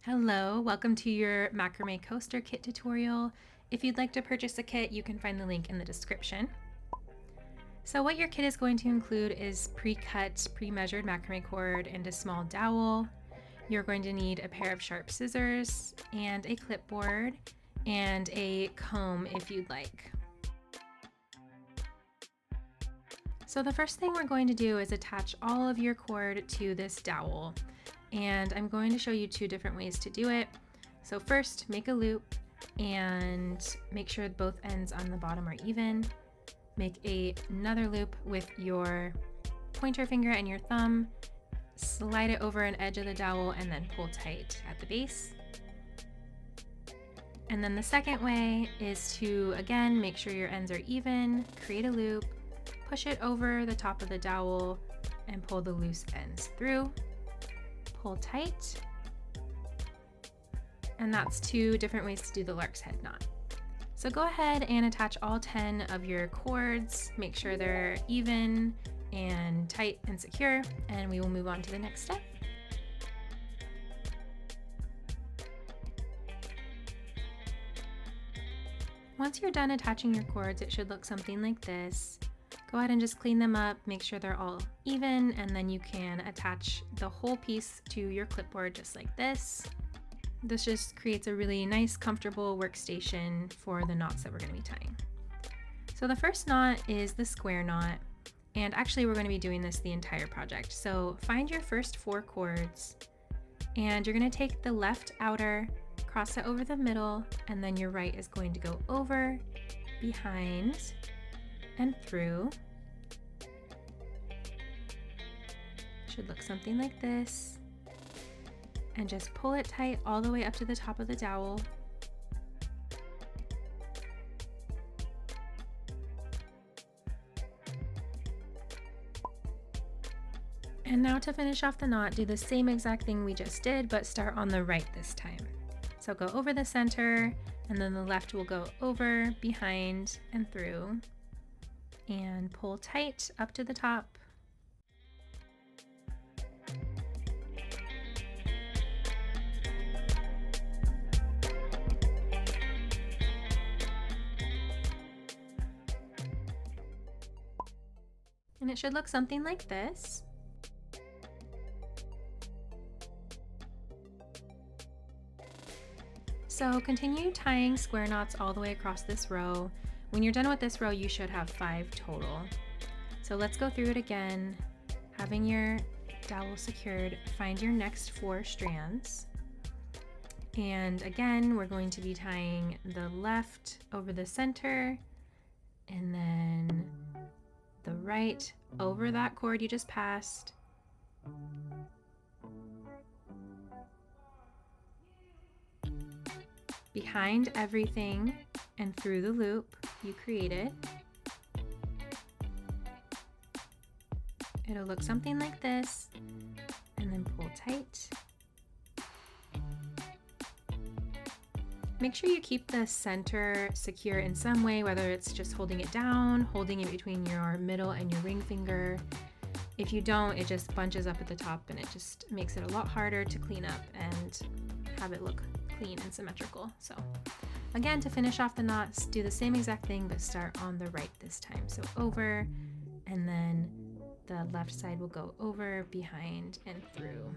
Hello, welcome to your Macrame Coaster Kit tutorial. If you'd like to purchase a kit, you can find the link in the description. So what your kit is going to include is pre-cut, pre-measured macrame cord and a small dowel. You're going to need a pair of sharp scissors and a clipboard and a comb if you'd like. So the first thing we're going to do is attach all of your cord to this dowel. And I'm going to show you two different ways to do it. So first, make a loop and make sure both ends on the bottom are even. Make another loop with your pointer finger and your thumb, slide it over an edge of the dowel and then pull tight at the base. And then the second way is to, again, make sure your ends are even, create a loop, push it over the top of the dowel and pull the loose ends through. Pull tight, and that's two different ways to do the lark's head knot. So go ahead and attach all 10 of your cords, make sure they're even and tight and secure, and we will move on to the next step. Once you're done attaching your cords, it should look something like this. Go ahead and just clean them up, make sure they're all even, and then you can attach the whole piece to your clipboard just like this. This just creates a really nice, comfortable workstation for the knots that we're going to be tying. So the first knot is the square knot, and actually we're going to be doing this the entire project. So find your first 4 cords, and you're going to take the left outer, cross it over the middle, and then your right is going to go over, behind, and through. Should look something like this. And just pull it tight all the way up to the top of the dowel. And now to finish off the knot, do the same exact thing we just did, but start on the right this time. So go over the center, and then the left will go over, behind, and through. And pull tight up to the top. And it should look something like this. So continue tying square knots all the way across this row. When you're done with this row, you should have 5 total. So let's go through it again. Having your dowel secured, find your next 4 strands. And again, we're going to be tying the left over the center, and then the right over that cord you just passed. Behind everything and through the loop you created. It'll look something like this, and then pull tight. Make sure you keep the center secure in some way, whether it's just holding it down, holding it between your middle and your ring finger. If you don't, it just bunches up at the top and it just makes it a lot harder to clean up and have it look clean and symmetrical. So again, to finish off the knots, do the same exact thing, but start on the right this time. So over, and then the left side will go over, behind, and through.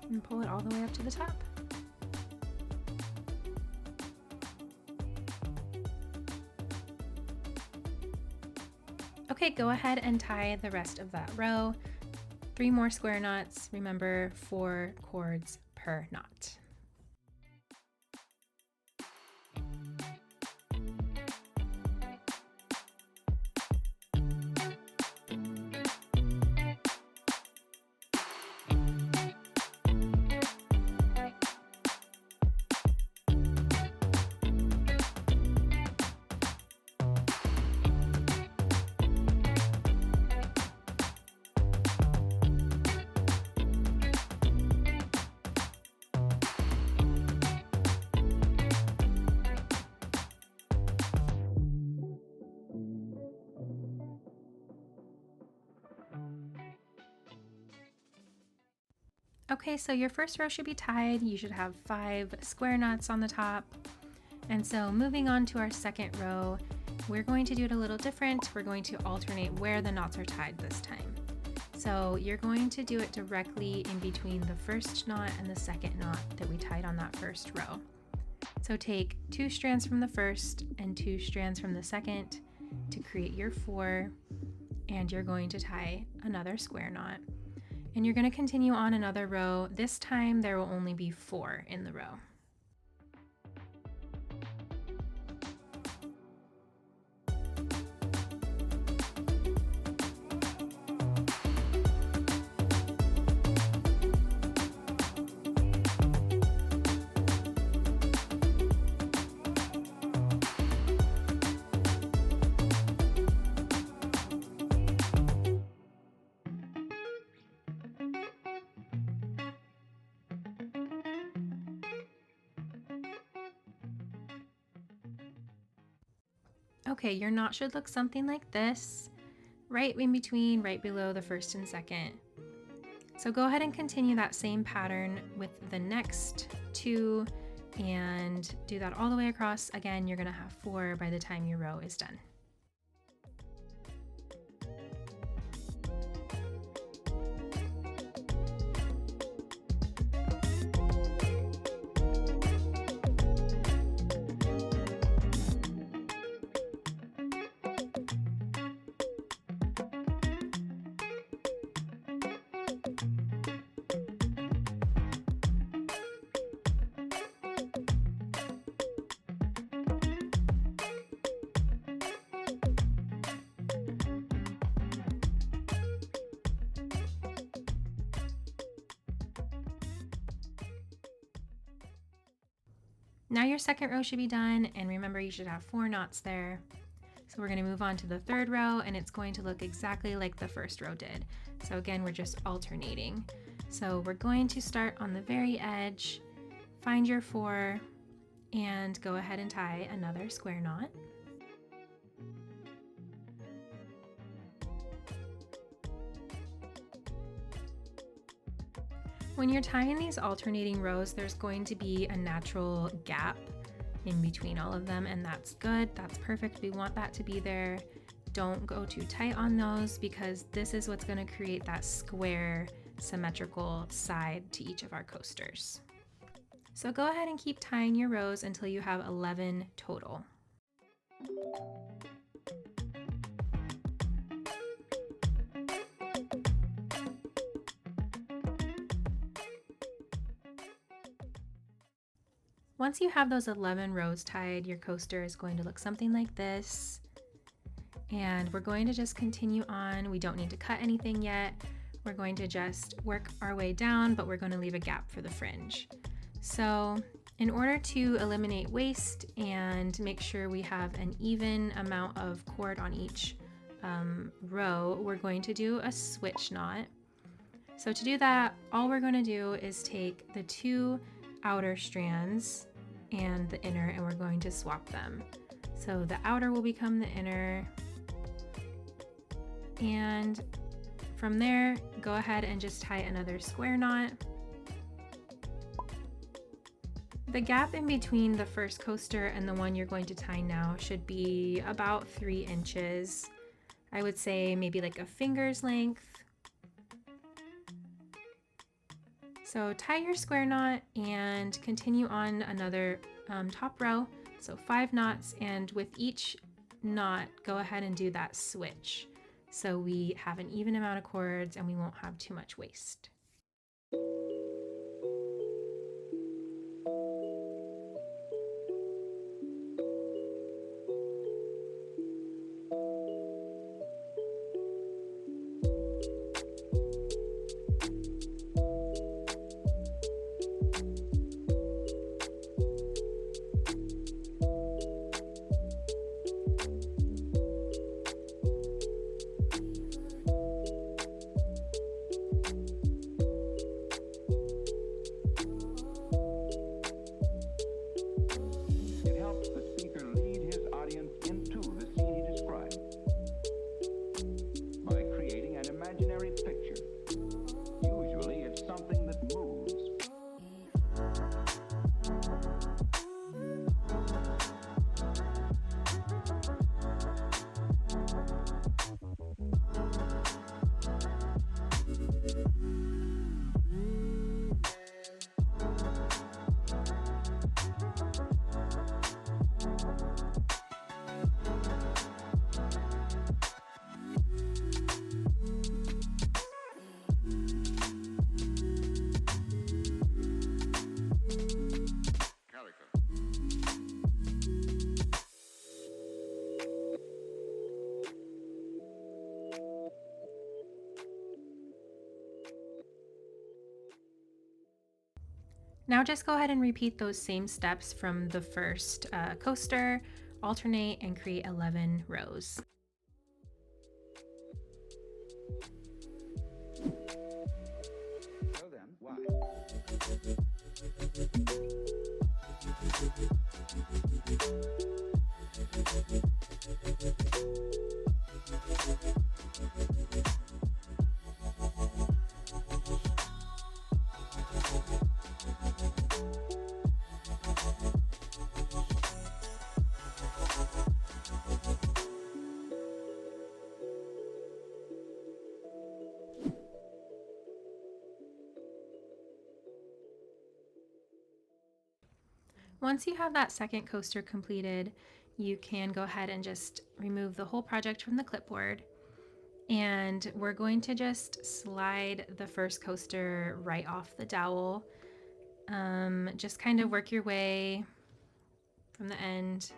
And pull it all the way up to the top. Okay, go ahead and tie the rest of that row. 3 more square knots. Remember, 4 cords per knot. Okay, so your first row should be tied. You should have 5 square knots on the top. And so moving on to our second row, we're going to do it a little different. We're going to alternate where the knots are tied this time. So you're going to do it directly in between the first knot and the second knot that we tied on that first row. So take 2 strands from the first and 2 strands from the second to create your 4, and you're going to tie another square knot. And you're going to continue on another row. This time there will only be 4 in the row. Okay, your knot should look something like this, right in between, right below the first and second. So go ahead and continue that same pattern with the next 2 and do that all the way across. Again, you're gonna have 4 by the time your row is done. Now your second row should be done, and remember you should have 4 knots there. So we're going to move on to the third row, and it's going to look exactly like the first row did. So again, we're just alternating. So we're going to start on the very edge, find your 4, and go ahead and tie another square knot. When you're tying these alternating rows, there's going to be a natural gap in between all of them, and that's good. That's perfect. We want that to be there. Don't go too tight on those, because this is what's going to create that square symmetrical side to each of our coasters. So go ahead and keep tying your rows until you have 11 total. Once you have those 11 rows tied, your coaster is going to look something like this. And we're going to just continue on. We don't need to cut anything yet. We're going to just work our way down, but we're going to leave a gap for the fringe. So in order to eliminate waste and make sure we have an even amount of cord on each row, we're going to do a switch knot. So to do that, all we're going to do is take the 2 outer strands and the inner, and we're going to swap them. So the outer will become the inner, and from there go ahead and just tie another square knot. The gap in between the first coaster and the one you're going to tie now should be about 3 inches. I would say maybe like a finger's length. So tie your square knot and continue on another top row, so 5 knots, and with each knot go ahead and do that switch so we have an even amount of cords and we won't have too much waste. Now just go ahead and repeat those same steps from the first coaster, alternate and create 11 rows. So then, why? Once you have that second coaster completed, you can go ahead and just remove the whole project from the clipboard. And we're going to just slide the first coaster right off the dowel. Just kind of work your way from the end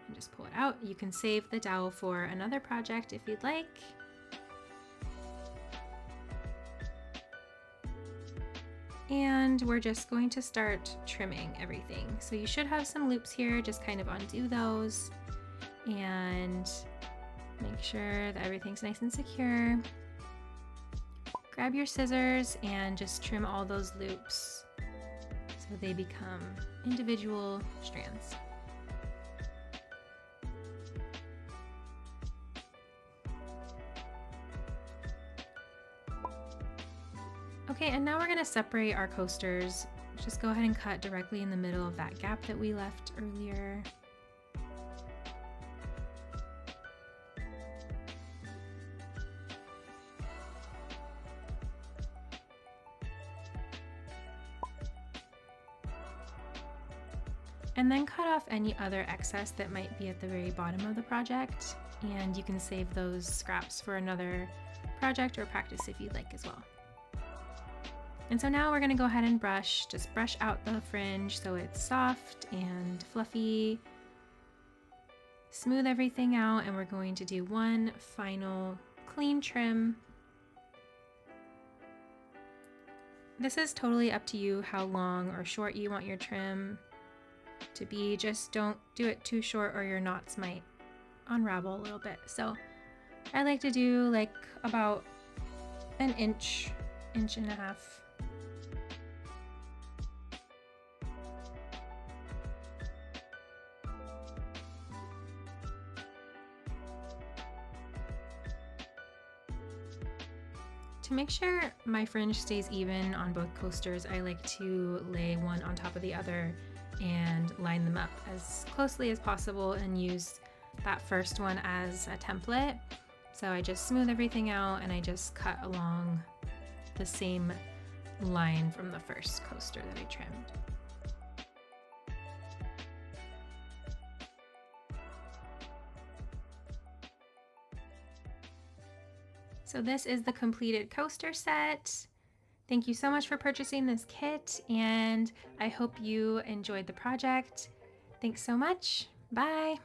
and just pull it out. You can save the dowel for another project if you'd like. And we're just going to start trimming everything. So you should have some loops here, just kind of undo those and make sure that everything's nice and secure. Grab your scissors and just trim all those loops so they become individual strands. Okay, and now we're going to separate our coasters. Just go ahead and cut directly in the middle of that gap that we left earlier. And then cut off any other excess that might be at the very bottom of the project, and you can save those scraps for another project or practice if you'd like as well. And so now we're going to go ahead and just brush out the fringe so it's soft and fluffy. Smooth everything out, and we're going to do one final clean trim. This is totally up to you how long or short you want your trim to be. Just don't do it too short or your knots might unravel a little bit. So I like to do like about an inch and a half. To make sure my fringe stays even on both coasters, I like to lay one on top of the other and line them up as closely as possible and use that first one as a template. So I just smooth everything out and I just cut along the same line from the first coaster that I trimmed. So this is the completed coaster set. Thank you so much for purchasing this kit, and I hope you enjoyed the project. Thanks so much. Bye.